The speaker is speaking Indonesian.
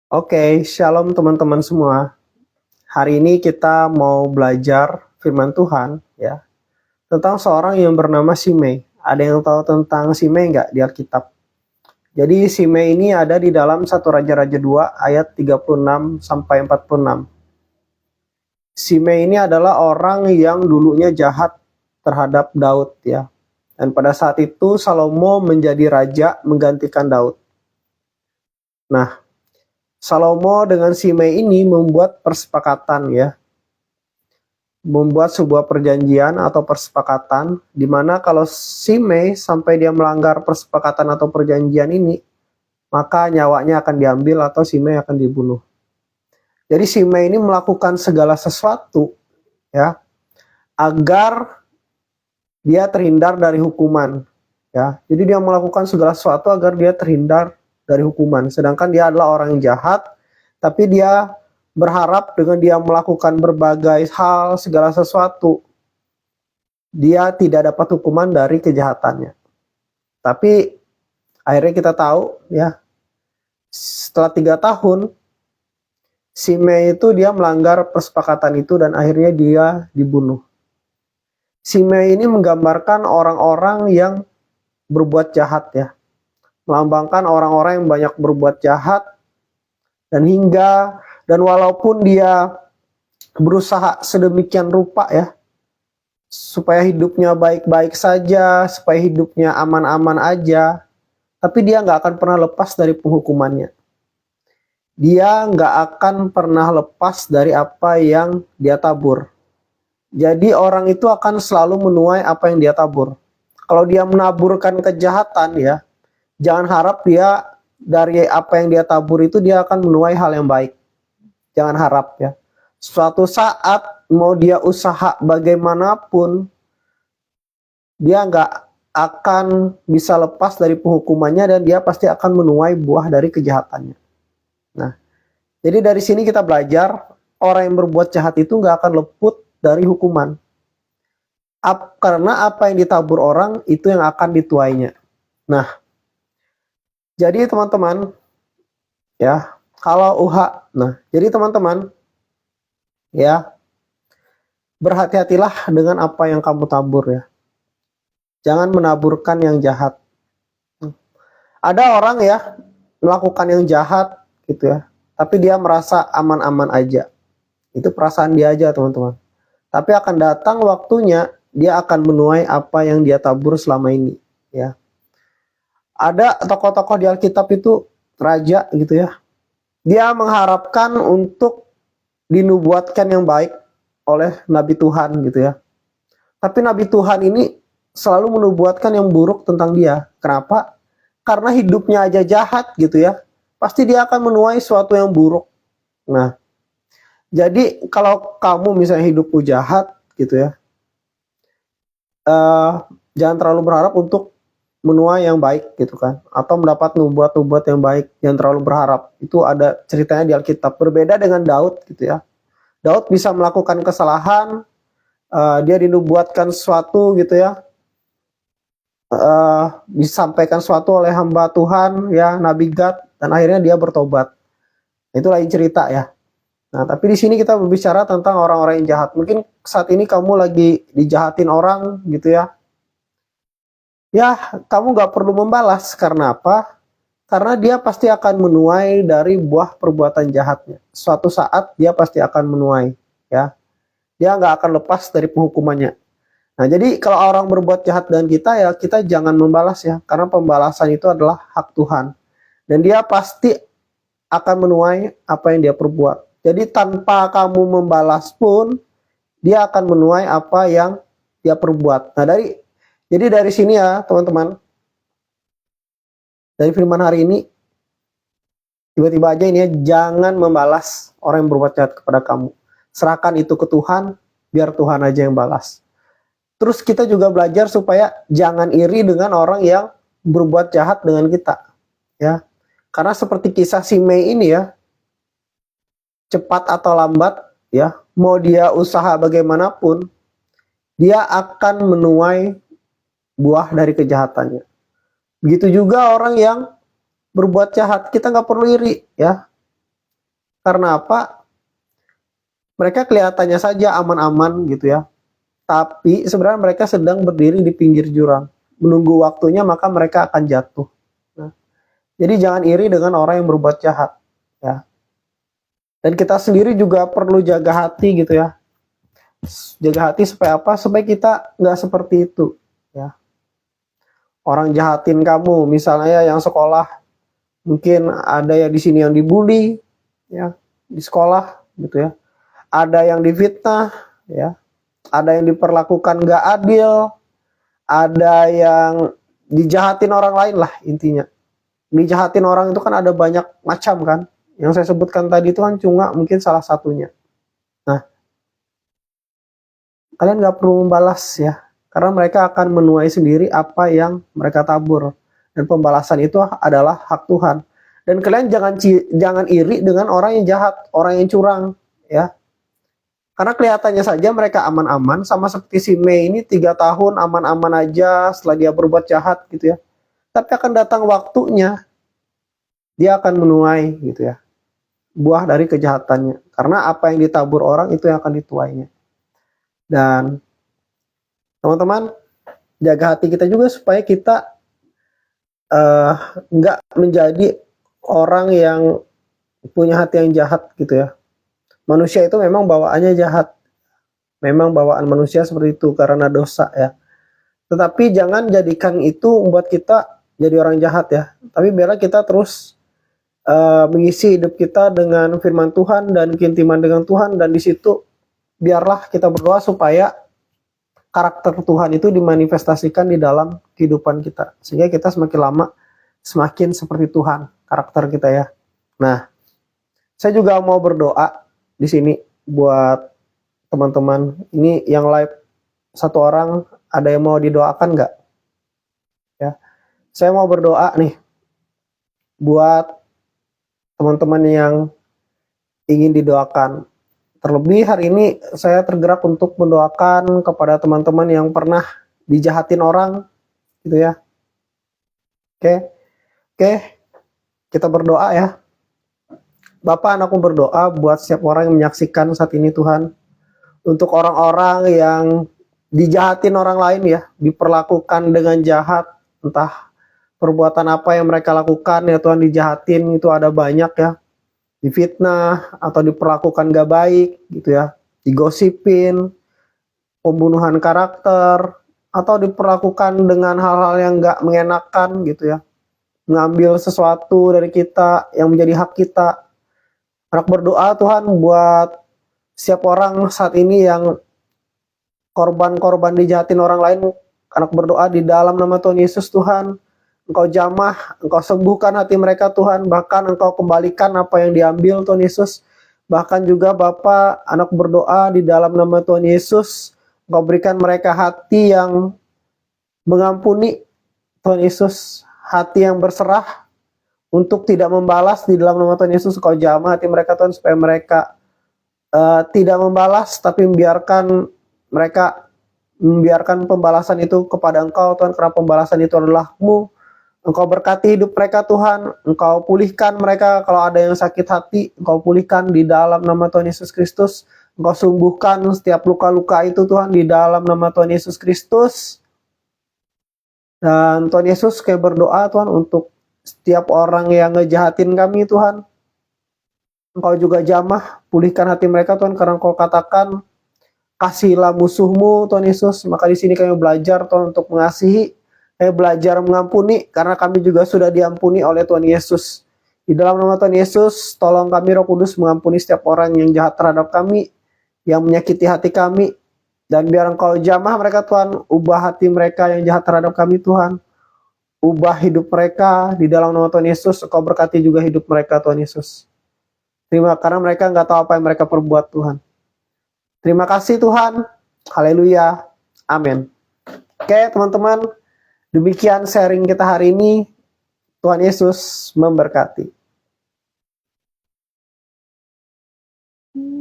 Oke, shalom teman-teman semua. Hari ini kita mau belajar firman Tuhan ya tentang seorang yang bernama Simei. Ada yang tahu tentang Simei nggak di Alkitab? Jadi Simei ini ada di dalam 1 Raja-Raja 2 ayat 36 sampai 46. Simei ini adalah orang yang dulunya jahat terhadap Daud ya. Dan pada saat itu Salomo menjadi raja menggantikan Daud. Nah, Salomo dengan Simei ini membuat persepakatan ya, membuat sebuah perjanjian atau persepakatan di mana kalau Simei sampai dia melanggar persepakatan atau perjanjian ini, maka nyawanya akan diambil atau Simei akan dibunuh. Jadi Simei ini melakukan segala sesuatu ya agar dia terhindar dari hukuman ya. Jadi dia melakukan segala sesuatu agar dia terhindar dari hukuman. Sedangkan dia adalah orang yang jahat, tapi dia berharap dengan dia melakukan berbagai hal, segala sesuatu, dia tidak dapat hukuman dari kejahatannya. Tapi akhirnya kita tahu ya, setelah 3 tahun, Simei itu dia melanggar persepakatan itu dan akhirnya dia dibunuh. Simei ini menggambarkan orang-orang yang berbuat jahat ya, melambangkan orang-orang yang banyak berbuat jahat dan walaupun dia berusaha sedemikian rupa ya supaya hidupnya baik-baik saja, supaya hidupnya aman-aman aja, tapi dia nggak akan pernah lepas dari penghukumannya. Dia nggak akan pernah lepas dari apa yang dia tabur. Jadi orang itu akan selalu menuai apa yang dia tabur. Kalau dia menaburkan kejahatan ya, jangan harap dia dari apa yang dia tabur itu dia akan menuai hal yang baik. Jangan harap ya. Suatu saat mau dia usaha bagaimanapun, dia nggak akan bisa lepas dari penghukumannya dan dia pasti akan menuai buah dari kejahatannya. Nah, jadi dari sini kita belajar orang yang berbuat jahat itu nggak akan luput dari hukuman. Karena apa yang ditabur orang itu yang akan dituainya. Nah, jadi teman-teman ya, kalau jadi teman-teman ya, berhati-hatilah dengan apa yang kamu tabur ya. Jangan menaburkan yang jahat. Ada orang ya melakukan yang jahat gitu ya, tapi dia merasa aman-aman aja. Itu perasaan dia aja teman-teman. Tapi akan datang waktunya dia akan menuai apa yang dia tabur selama ini ya. Ada tokoh-tokoh di Alkitab itu raja gitu ya. Dia mengharapkan untuk dinubuatkan yang baik oleh Nabi Tuhan gitu ya. Tapi Nabi Tuhan ini selalu menubuatkan yang buruk tentang dia. Kenapa? Karena hidupnya aja jahat gitu ya. Pasti dia akan menuai sesuatu yang buruk. Nah, jadi kalau kamu misalnya hidupmu jahat gitu ya, jangan terlalu berharap untuk menuai yang baik gitu kan, atau mendapat nubuat-nubuat yang baik. Jangan terlalu berharap. Itu ada ceritanya di Alkitab. Berbeda dengan Daud gitu ya. Daud bisa melakukan kesalahan, dia dinubuatkan sesuatu gitu ya, disampaikan sesuatu oleh hamba Tuhan ya, Nabi Gad, dan akhirnya dia bertobat. Itu lain cerita ya. Nah, tapi di sini kita berbicara tentang orang-orang yang jahat. Mungkin saat ini kamu lagi dijahatin orang gitu ya. Ya, kamu gak perlu membalas. Karena apa? Karena dia pasti akan menuai dari buah perbuatan jahatnya. Suatu saat dia pasti akan menuai ya. Dia gak akan lepas dari penghukumannya. Nah, jadi kalau orang berbuat jahat dengan kita ya, kita jangan membalas ya. Karena pembalasan itu adalah hak Tuhan. Dan dia pasti akan menuai apa yang dia perbuat. Jadi tanpa kamu membalas pun, dia akan menuai apa yang dia perbuat. Nah, jadi dari sini ya teman-teman, dari firman hari ini, tiba-tiba aja ini ya, jangan membalas orang yang berbuat jahat kepada kamu. Serahkan itu ke Tuhan, biar Tuhan aja yang balas. Terus kita juga belajar supaya jangan iri dengan orang yang berbuat jahat dengan kita. Ya, karena seperti kisah Simei ini ya, cepat atau lambat ya, mau dia usaha bagaimanapun, dia akan menuai buah dari kejahatannya. Begitu juga orang yang berbuat jahat, kita nggak perlu iri ya. Karena apa? Mereka kelihatannya saja aman-aman gitu ya. Tapi sebenarnya mereka sedang berdiri di pinggir jurang. Menunggu waktunya maka mereka akan jatuh. Nah, jadi jangan iri dengan orang yang berbuat jahat. Ya. Dan kita sendiri juga perlu jaga hati gitu ya. Jaga hati supaya apa? Supaya kita nggak seperti itu. Ya. Orang jahatin kamu, misalnya yang sekolah, mungkin ada ya di sini yang dibully, ya di sekolah gitu ya. Ada yang difitnah, ya. Ada yang diperlakukan nggak adil, ada yang dijahatin orang lain lah intinya. Dijahatin orang itu kan ada banyak macam kan. Yang saya sebutkan tadi itu kan cuma mungkin salah satunya. Nah, kalian nggak perlu membalas ya, karena mereka akan menuai sendiri apa yang mereka tabur. Dan pembalasan itu adalah hak Tuhan. Dan kalian jangan iri dengan orang yang jahat, orang yang curang, ya. Karena kelihatannya saja mereka aman-aman, sama seperti si Mei ini 3 tahun aman-aman aja setelah dia berbuat jahat gitu ya. Tapi akan datang waktunya, dia akan menuai gitu ya, buah dari kejahatannya. Karena apa yang ditabur orang itu yang akan dituainya. Dan teman-teman, jaga hati kita juga supaya kita nggak menjadi orang yang punya hati yang jahat gitu ya. Manusia itu memang bawaannya jahat. Memang bawaan manusia seperti itu karena dosa ya. Tetapi jangan jadikan itu membuat kita jadi orang jahat ya. Tapi biarlah kita terus mengisi hidup kita dengan firman Tuhan dan keintiman dengan Tuhan. Dan di situ biarlah kita berdoa supaya karakter Tuhan itu dimanifestasikan di dalam kehidupan kita. Sehingga kita semakin lama semakin seperti Tuhan karakter kita ya. Nah, saya juga mau berdoa di sini buat teman-teman. Ini yang live satu orang, ada yang mau didoakan nggak? Ya, saya mau berdoa nih buat teman-teman yang ingin didoakan. Terlebih hari ini saya tergerak untuk mendoakan kepada teman-teman yang pernah dijahatin orang, gitu ya. Oke, kita berdoa ya. Bapak, anakku berdoa buat setiap orang yang menyaksikan saat ini Tuhan. Untuk orang-orang yang dijahatin orang lain ya, diperlakukan dengan jahat, entah perbuatan apa yang mereka lakukan ya Tuhan, dijahatin itu ada banyak ya. Difitnah atau diperlakukan gak baik gitu ya, digosipin, pembunuhan karakter, atau diperlakukan dengan hal-hal yang gak mengenakan gitu ya, ngambil sesuatu dari kita yang menjadi hak kita. Anak berdoa Tuhan buat setiap orang saat ini yang korban-korban dijahatin orang lain. Anak berdoa di dalam nama Tuhan Yesus Tuhan, Engkau jamah, Engkau sembuhkan hati mereka Tuhan, bahkan Engkau kembalikan apa yang diambil Tuhan Yesus. Bahkan juga Bapa, anak berdoa di dalam nama Tuhan Yesus, Engkau berikan mereka hati yang mengampuni Tuhan Yesus, hati yang berserah untuk tidak membalas di dalam nama Tuhan Yesus. Engkau jamah hati mereka Tuhan supaya mereka tidak membalas, tapi membiarkan pembalasan itu kepada Engkau Tuhan, karena pembalasan itu adalah-Mu. Engkau berkati hidup mereka Tuhan, Engkau pulihkan mereka kalau ada yang sakit hati, Engkau pulihkan di dalam nama Tuhan Yesus Kristus. Engkau sembuhkan setiap luka-luka itu Tuhan di dalam nama Tuhan Yesus Kristus. Dan Tuhan Yesus kayak berdoa Tuhan untuk setiap orang yang ngejahatin kami Tuhan. Engkau juga jamah, pulihkan hati mereka Tuhan, karena Engkau katakan, kasihilah musuhmu Tuhan Yesus. Maka di sini kami belajar Tuhan untuk mengasihi, kami belajar mengampuni, karena kami juga sudah diampuni oleh Tuhan Yesus. Di dalam nama Tuhan Yesus, tolong kami Roh Kudus mengampuni setiap orang yang jahat terhadap kami, yang menyakiti hati kami, dan biar Engkau jamah mereka Tuhan, ubah hati mereka yang jahat terhadap kami Tuhan, ubah hidup mereka di dalam nama Tuhan Yesus. Engkau berkati juga hidup mereka Tuhan Yesus. Karena mereka nggak tahu apa yang mereka perbuat Tuhan. Terima kasih Tuhan. Haleluya. Amin. Oke teman-teman, demikian sharing kita hari ini. Tuhan Yesus memberkati.